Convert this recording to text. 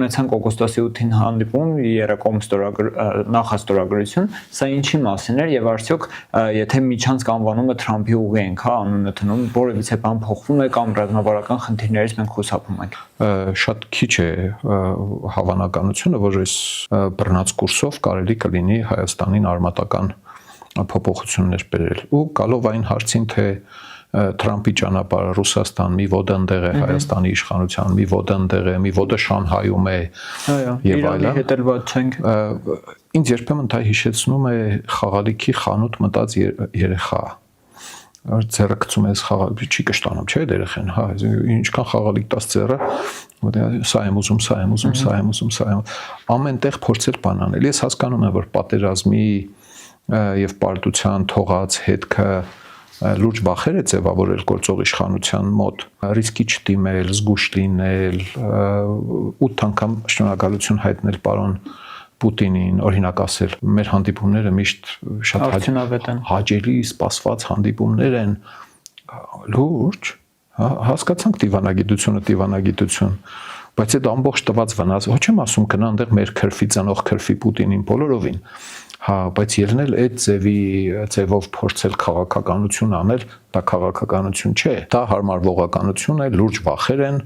ունեցանք օգոստոսի 8-ին հանդիպում, երեկոմ նախաստորագրություն, սա ինչի մասին էր եւ արդյոք եթե միջանցք անվանումը Թրամփի ուղի ենք, հա, անունը դնում, որևիցե բան փոխվում է կամ ռազմավարական խնդիրներից մենք խուսափում ենք։ Շատ քիչ է հավանականությունը, որ այս բռնած կուրսով կարելի կլինի Հայաստանին արմատական փոփոխություններ բերել։ Ու գալով այն հարցին, թե Թրամփի ճանապարհը Ռուսաստան մի ոդընդեղ է Հայաստանի իշխանության, մի ոդընդեղ է, մի ոդը Շանհայում է եւ այլն։ Հետելված չենք։ Ինձ երբեմն դա հիշեցնում է խաղալիքի խանութ մտած երեխա։ Ձեռը գցում ես խաղալիք, չի կշտանում, չէ՞, երեխան, հա, ինչքան խաղալիք տաս ձեռը, սա եմ ուզում, սա եմ ուզում, սա եմ ուզում, սա եմ։ Ամենտեղ փորձել բան անել։ Ես հասկանում եմ, որ պատերազմի եւ պարտության թողած հետքը լուրջ վախեր է ձևավորել գործող իշխանության մոտ, ռիսկի չդիմել, զգուշ լինել, 8 անգամ շնորհակալություն հայտնել պարոն Պուտինին, օրինակ ասել, մեր հանդիպումները միշտ շատ հաճելի, սպասված հանդիպումներ են, լուրջ, հասկացանք դիվանագիտություն, բայց այդ ամբողջ տված վնաս, ոչ եմ ասում գնա այնտեղ մեր քրֆի ծնող քրֆի Պուտինին բոլորովին, հա, բայց ելնել այդ ձևով փորձել քաղաքականություն անել, դա քաղաքականություն չէ, դա հարմարվողականություն է, լուրջ վախեր են,